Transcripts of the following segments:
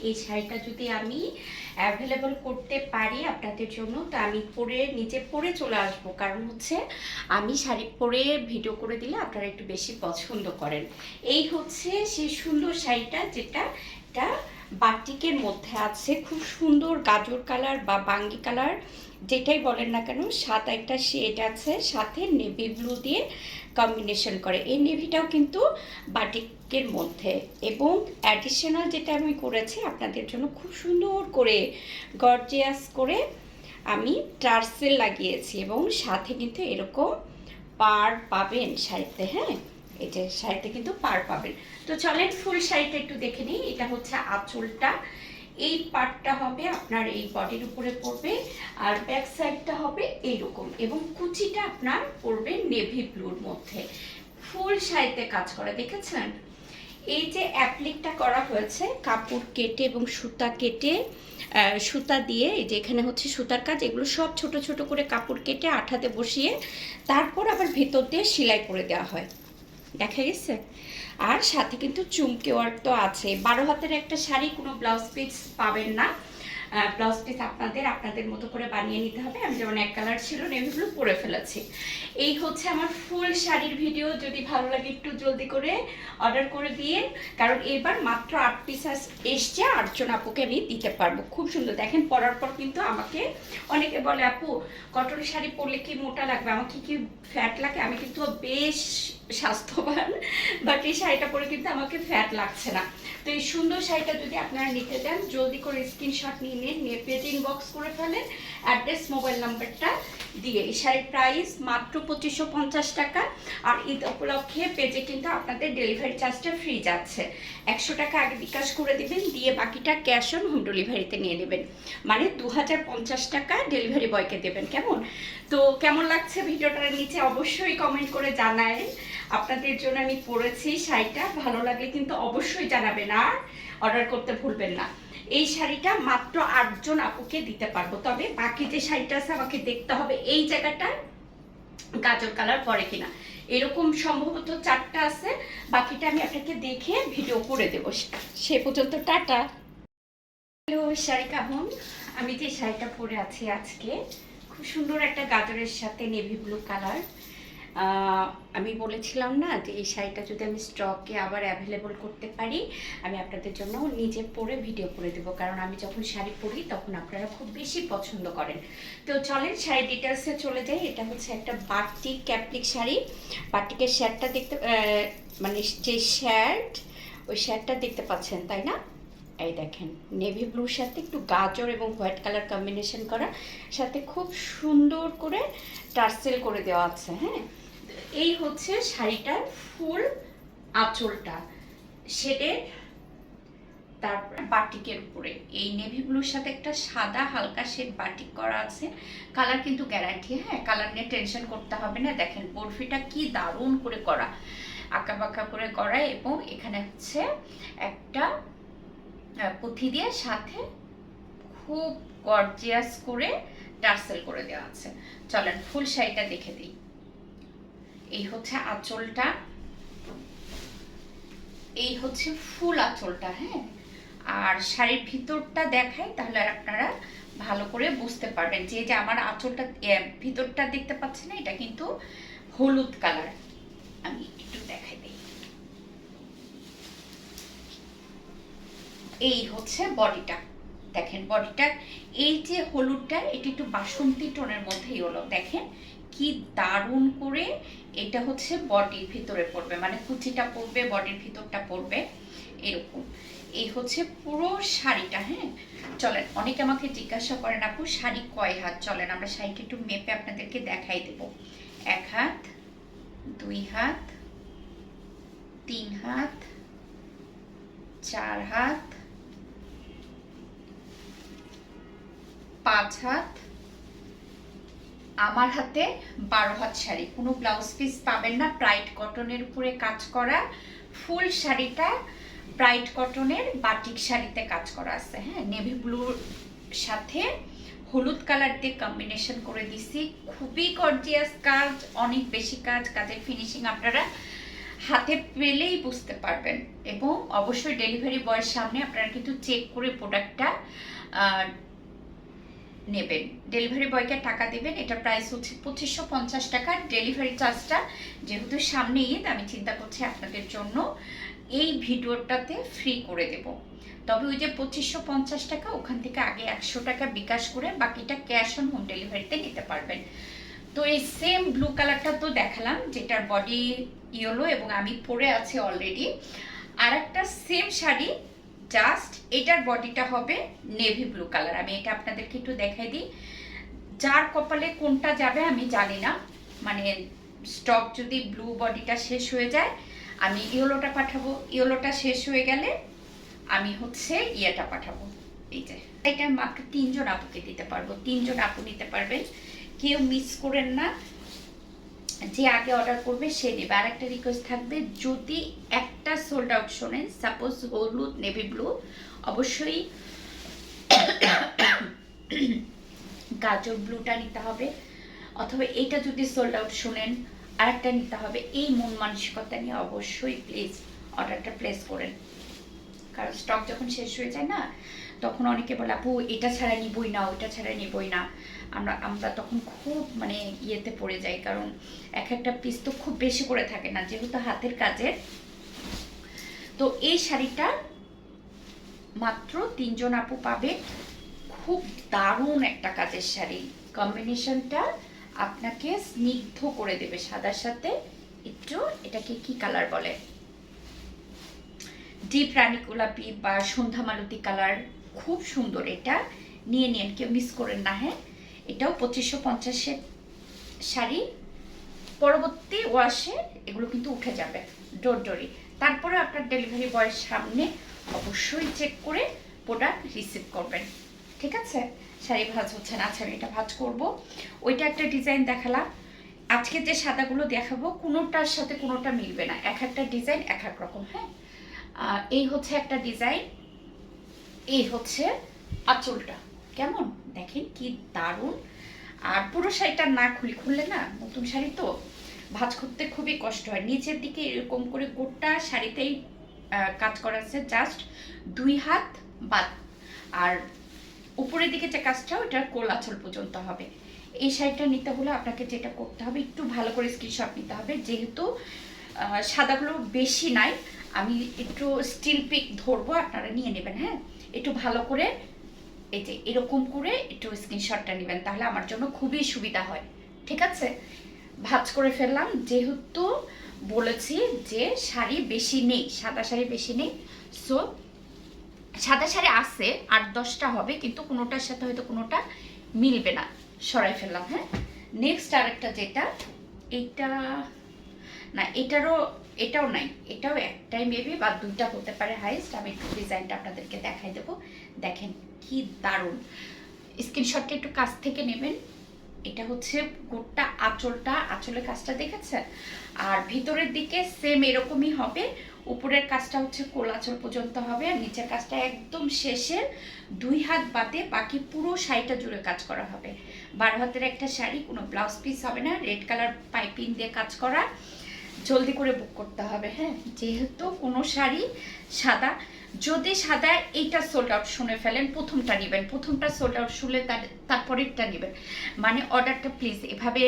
এই শাড়িটা যদি আমি অ্যাভেলেবল করতে পারি আপনাদের জন্য, তো আমি পরে নিজে পরে চলে আসবো। কারণ হচ্ছে আমি শাড়ি পরে ভিডিও করে দিলে আপনারা একটু বেশি পছন্দ করেন। এই হচ্ছে সেই সুন্দর শাড়িটা, যেটা এটা বাটিকের মধ্যে আছে। খুব সুন্দর গাজর কালার বা বাঙ্গি কালার যেটাই বলেন না কেন, সাদা একটা শেড আছে, সাথে নেভি ব্লু দিয়ে কম্বিনেশন করে। এই নেভিটাও কিন্তু বাটিকের মধ্যে, এবং অ্যাডিশনাল যেটা আমি করেছি আপনাদের জন্য, খুব সুন্দর করে গর্জিয়াস করে আমি টার্সেল লাগিয়েছি, এবং সাথে কিন্তু এরকম পার পাবেন শাড়িতে। হ্যাঁ, এই যে শাড়িতে কিন্তু পার পাবেন। তো চলেন ফুল শাড়িটা একটু দেখে নিই। এটা হচ্ছে আঁচলটা, এই পার্টটা হবে আপনার এই বডির উপরে পড়বে, আর ব্যাক সাইডটা হবে এইরকম, এবং কুচিটা আপনার পড়বে নেভি ব্লুর মধ্যে। ফুল শাড়িতে কাজ করা দেখেছেন। এই যে অ্যাপ্লিকটা করা হয়েছে কাপড় কেটে এবং সুতা কেটে, সুতা দিয়ে, এই যে এখানে হচ্ছে সুতার কাজ, এগুলো সব ছোট ছোট করে কাপড় কেটে আঠাতে বসিয়ে তারপর আবার ভেতর দিয়ে সেলাই করে দেওয়া হয়, দেখা গেছে। আর সাথে কিন্তু চুমকে ওয়ার্ক তো আছে। 12 হাতের একটা শাড়ি, কোনো ব্লাউজ পিস পাবেন না। ব্লাউজ পিস আপনাদের মতো করে বানিয়ে নিতে হবে। আমি যেমন এক কালার ছিল নেভি ব্লু পরে ফেলেছি। এই হচ্ছে আমার ফুল শাড়ির ভিডিও। যদি ভালো লাগে একটু জলদি করে অর্ডার করে দিয়ে, কারণ এবার মাত্র 8 পিস এসছে, 8 জন আপুকে আমি দিতে পারবো। খুব সুন্দর, দেখেন পরার পর কিন্তু আমাকে অনেকে বলে, আপু কটন শাড়ি পরলে কি মোটা লাগবে, আমাকে কি ফ্যাট লাগে? আমি কিন্তু বেশ স্বাস্থ্যবান, বাট এই শাড়িটা পরে কিন্তু আমাকে ফ্যাট লাগছে না। তো এই সুন্দর শাড়িটা যদি আপনারা নিতে চান, জলদি করে স্ক্রিনশট নিয়ে নিন, নিয়ে পেজে ইনবক্স করে ফেলেন অ্যাড্রেস মোবাইল নাম্বারটা দিয়ে। এই শাড়ির প্রাইস মাত্র 2550 টাকা। আর ঈদ উপলক্ষে পেজে কিন্তু আপনাদের ডেলিভারি চার্জটা ফ্রি যাচ্ছে। 100 টাকা আগে বিকাশ করে দিবেন, দিয়ে বাকিটা ক্যাশ অন হোম ডেলিভারিতে নিয়ে নেবেন, মানে 2050 টাকা ডেলিভারি বয়কে দেবেন। কেমন? তো কেমন লাগছে ভিডিওটার নিচে অবশ্যই কমেন্ট করে জানায়। আপনাদের জন্য আমি পরেছি শাড়িটা, ভালো লাগলে কিন্তু অবশ্যই জানাবেন, আর অর্ডার করতে ভুলবেন না। এই শাড়িটা মাত্র 8 জন আপুকে দিতে পারবো। তবে বাকি যে শাড়িটা আছে আমাকে দেখতে হবে এই জায়গাটা গাজর কালার পরে কিনা। এরকম সম্ভবত 4টা আছে, বাকিটা আমি আপনাকে দেখে ভিডিও করে দেবো। সে পর্যন্ত টাটা। হ্যালো শাড়ি কেমন? আমি যে শাড়িটা পরে আছি আজকে, খুব সুন্দর একটা গাজরের সাথে নেভি ব্লু কালার। আমি বলেছিলাম না যে এই শাড়িটা যদি আমি স্টকে আবার অ্যাভেলেবল করতে পারি, আমি আপনাদের জন্য নিজে পরে ভিডিও করে দেবো। কারণ আমি যখন শাড়ি পরি তখন আপনারা খুব বেশি পছন্দ করেন। তো চলেন শাড়ি ডিটেলসে চলে যাই। এটা হচ্ছে একটা বাটিক ক্যাপলিক শাড়ি। বাটিকের শার্টটা দেখতে, মানে যে শার্ট, ওই শার্টটা দেখতে পাচ্ছেন তাই না? এই দেখেন, নেভি ব্লুর সাথে একটু গাজর এবং হোয়াইট কালার কম্বিনেশন করা, সাথে খুব সুন্দর করে টার্সেল করে দেওয়া আছে। হ্যাঁ, এই হচ্ছে শাড়িটার ফুল আঁচলটা শেডের, তারপরে বাটিকের উপরে এই নেভি ব্লুর সাথে একটা সাদা হালকা শেড বাটিক করা আছে। কালার কিন্তু গ্যারান্টি। হ্যাঁ, কালার নিয়ে টেনশন করতে হবে না। দেখেন বরফিটা কি দারুণ করে করা, আঁকা বাঁকা করে করা, এবং এখানে হচ্ছে একটা পুঁথি দিয়ে সাথে খুব গর্জিয়াস করে টার্সেল করে দেওয়া আছে। চলেন ফুল শাড়িটা দেখে দিই। এই হচ্ছে আঁচলটা, এই হচ্ছে ফুল আঁচলটা। হ্যাঁ, আর শাড়ির ভিতরটা দেখাই, তাহলে আপনারা ভালো করে বুঝতে পারবেন। যে যে আমার আঁচলটা ভিতরটা দেখতে পাচ্ছেন না, এটা কিন্তু হলুদ কালার। আমি একটু দেখাই দিই। এই হচ্ছে বডিটা, দেখেন বডিটা, এই যে হলুদটা এটা একটু বাসন্তী টোনের মধ্যেই হলো। দেখেন কি দারুণ করে এটা হচ্ছে বডির ভিতরে পড়বে, মানে কুচিটা পড়বে, বডির ভিতরটা পড়বে এরকম। এই হচ্ছে পুরো শাড়িটা। হ্যাঁ, চলেন, অনেকে আমাকে জিজ্ঞাসা করেন আপু শাড়ি কয় হাত, চলেন আমরা শাড়িটা একটু মেপে আপনাদেরকে দেখাই দেব। 1 হাত, 2 হাত, 3 হাত, 4 হাত, 5 হাত, আমার হাতে 12 হাত শাড়ি। কোনো ব্লাউজ পিস পাবেন না, ব্রাইট কটনের উপরে কাজ করা ফুল শাড়িটা। ব্রাইট কটনের বাটিক শাড়িতে কাজ করা আছে। হ্যাঁ, নেভি ব্লুর সাথে হলুদ কালার দিয়ে কম্বিনেশন করে দিছি। খুবই গর্জিয়াস কাজ, অনেক বেশি কাজ, কাজের ফিনিশিং আপনারা হাতে পেলেই বুঝতে পারবেন। এবং অবশ্যই ডেলিভারি বয়ের সামনে আপনারা কিন্তু চেক করে প্রোডাক্টটা নেবেন। ডেলিভারি বয়কে টাকা দেবেন। এটা প্রাইস হচ্ছে 2550 টাকা। ডেলিভারি চার্জটা যেহেতু সামনে ঈদ, আমি চিন্তা করছি আপনাদের জন্য এই ভিডিওটাতে ফ্রি করে দেব। তবে ওই যে 2550 টাকা, ওখান থেকে আগে 100 টাকা বিকাশ করে বাকিটা ক্যাশ অন হোম ডেলিভারিতে নিতে পারবেন। তো এই সেম ব্লু কালারটা তো দেখালাম, যেটার বডি ইয়েলো এবং আমি পরে আছি অলরেডি। আর একটা সেম শাড়ি, জাস্ট এটার বডিটা হবে নেভি ব্লু কালার। আমি এটা আপনাদেরকে একটু দেখাই দিই। যার কপালে কোনটা যাবে আমি জানি না, মানে স্টক যদি ব্লু বডিটা শেষ হয়ে যায় আমি ইয়েলোটা পাঠাবো, ইয়েলোটা শেষ হয়ে গেলে আমি হচ্ছে ইয়েটা পাঠাবো। এই যে এটা মাত্র 3 জন আপুকে দিতে পারবো, 3 জন আপু নিতে পারবেন, কেউ মিস করেন না। যে আগে অর্ডার করবে সে নেবে। আর একটা রিকোয়েস্ট থাকবে, যদি একটা সোল্ড আউট শোনেন, সাপোজ হলুদ নেভি ব্লু, অবশ্যই গাজর ব্লুটা নিতে হবে, অথবা এইটা যদি সোল্ড আউট শোনেন আরেকটা নিতে হবে। এই মন মানসিকতা নিয়ে অবশ্যই প্লিজ অর্ডারটা প্লেস করেন, কারণ স্টক যখন শেষ হয়ে যায় না, তখন অনেকে বলে আপু এটা ছাড়া নিবই না, ওইটা ছাড়া নিবই না। আমরা তখন খুব মানে ইয়েতে পড়ে যাই, কারণ এক একটা পিস তো খুব বেশি করে থাকে না, যেহেতু হাতের কাজের। তো এই শাড়িটা মাত্র 3 জন আপু পাবে। খুব দারুণ একটা কাজের শাড়ি, কম্বিনেশনটা আপনাকে স্নিগ্ধ করে দেবে সাদার সাথে একটু, এটাকে কি কালার বলে, ডিপ রানী গোলাপি বা সন্ধ্যা মালতী কালার, খুব সুন্দর। এটা নিয়ে নিন, কেউ মিস করেন না। হ্যাঁ, এটাও 2550-এর শাড়ি। পরবর্তী ওয়াশে এগুলো কিন্তু উঠে যাবে, ডোরি। তারপরে আপনার ডেলিভারি বয়ের সামনে অবশ্যই চেক করে প্রোডাক্ট রিসিভ করবেন। ঠিক আছে, শাড়ি ভাঁজ হচ্ছে না। আচ্ছা, আমি এটা ভাঁজ করবো। ওইটা একটা ডিজাইন দেখালাম। আজকে যে সাদাগুলো দেখাবো কোনোটার সাথে কোনোটা মিলবে না, এক একটা ডিজাইন এক এক রকম। হ্যাঁ, এই হচ্ছে একটা ডিজাইন, এই হচ্ছে আঁচলটা। কেমন দেখেন, কি দারুণ। আর পুরো শাড়িটা না খুললে না, নতুন শাড়ি তো ভাঁজ করতে খুবই কষ্ট হয়। নিচের দিকে এরকম করে গোটা শাড়িতেই কাজ করা আছে, জাস্ট 2 হাত বাদ। আর উপরের দিকে যে কাজটা, ওটার কোল আঁচল পর্যন্ত হবে। এই শাড়িটা নিতে হলে আপনাকে যেটা করতে হবে, একটু ভালো করে স্ক্রিনশট নিতে হবে, যেহেতু সাদাগুলো বেশি নাই। আমি একটু স্টিল পিক ধরবো, আপনারা নিয়ে নেবেন। হ্যাঁ, একটু ভালো করে এই যে এরকম করে একটু স্ক্রিনশটটা নেবেন, তাহলে আমার জন্য খুবই সুবিধা হয়। ঠিক আছে, ভাঁজ করে ফেললাম, যেহেতু বলেছি যে শাড়ি বেশি নেই, সাদা শাড়ি বেশি নেই। সো সাদা শাড়ি আছে 8-10টা হবে, কিন্তু কোনোটার সাথে হয়তো কোনোটা মিলবে না, সরাই ফেললাম। হ্যাঁ, নেক্সট আরেকটা যেটা, এইটা না, এটাও নাই, এটাও একটাই মেবি বা 2টা হতে পারে হাইস্ট। আমি একটু ডিজাইনটা আপনাদেরকে দেখাই দেবো। দেখেন কি দারুণ, স্ক্রিনশটটা একটু কাছ থেকে নেবেন। এটা হচ্ছে গোটা আঁচলটা, আঁচলের কাজটা দেখেছেন। আর ভিতরের দিকে সেম এরকমই হবে, উপরের কাজটা হচ্ছে কোল আঁচল পর্যন্ত হবে, আর নিচের কাজটা একদম শেষের 2 হাত বাদে বাকি পুরো শাড়িটা জুড়ে কাজ করা হবে। 12 হাতের একটা শাড়ি, কোনো ব্লাউজ পিস হবে না, রেড কালার পাইপিং দিয়ে কাজ করা। জলদি করে বুক করতে হবে। হ্যাঁ, যেহেতু কোনো শাড়ি সাদা, যদি সাদা এইটা সোল্ড আউট শুনে ফেলেন, প্রথমটা নেবেন, প্রথমটা সোল্ড আউট শুনলে তারপরেরটা নেবেন। মানে অর্ডারটা প্লিজ এভাবে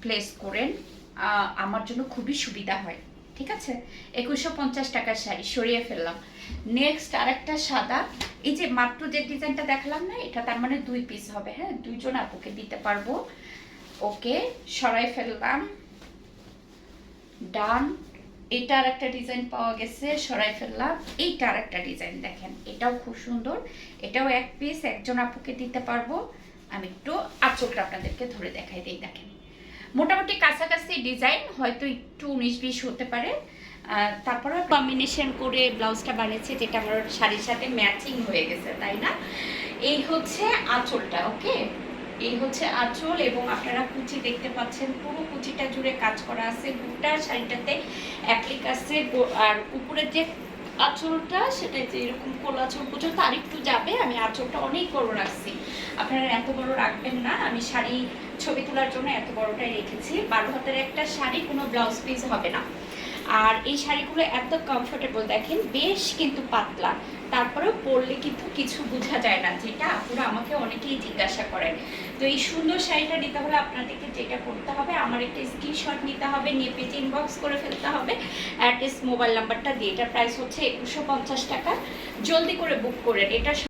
প্লেস করেন, আমার জন্য খুবই সুবিধা হয়। ঠিক আছে, 2150 টাকার শাড়ি সরিয়ে ফেললাম। নেক্সট আরেকটা সাদা, এই যে মাত্র যে ডিজাইনটা দেখালাম না, এটা তার মানে 2 পিস হবে। হ্যাঁ, 2 জন আপুকে দিতে পারবো। ওকে, সরাই ফেললাম, ডান। এটা আর একটা ডিজাইন পাওয়া গেছে, সরাই ফেললাম। এইটা আর একটা ডিজাইন দেখেন, এটাও খুব সুন্দর, এটাও 1 পিস, একজন আপুকে দিতে পারবো। আমি একটু আঁচলটা আপনাদেরকে ধরে দেখাই দিই। দেখেন মোটামুটি কাছাকাছি ডিজাইন, হয়তো একটু 19-20 হতে পারে। তারপরে কম্বিনেশন করে ব্লাউজটা বানিয়েছে, যেটা আমার শাড়ির সাথে ম্যাচিং হয়ে গেছে, তাই না? এই হচ্ছে আঁচলটা। ওকে, এই হচ্ছে আঁচল, এবং আপনারা কুচি দেখতে পাচ্ছেন, পুরো কুচিটা জুড়ে কাজ করা আছে, গোটা শাড়িটাতে অ্যাপ্লিক আছে। আর উপরের যে আঁচলটা, সেটা যে এরকম কোল আঁচল পর্যন্ত আরেকটু যাবে। আমি আঁচলটা অনেক বড় রাখছি, আপনারা এত বড় রাখবেন না, আমি শাড়ি ছবি তোলার জন্য এত বড়টাই রেখেছি। 12 হাতের একটা শাড়ি, কোনো ব্লাউজ পিস হবে না। আর এই শাড়িগুলো এত কমফোর্টেবল, দেখেন বেশ কিন্তু পাতলা, তারপরেও পরলে কিন্তু কিছু বোঝা যায় না, যেটা আপুরা আমাকে অনেকেই জিজ্ঞাসা করেন। তো এই সুন্দর শাড়িটা নিতে হলে আপনাদেরকে যেটা করতে হবে, আমার একটা স্ক্রিনশট নিতে হবে, নিয়ে পেজে ইনবক্স করে ফেলতে হবে অ্যাড্রেস মোবাইল নাম্বারটা দিয়ে। এটার প্রাইস হচ্ছে 2150 টাকা। জলদি করে বুক করেন, এটা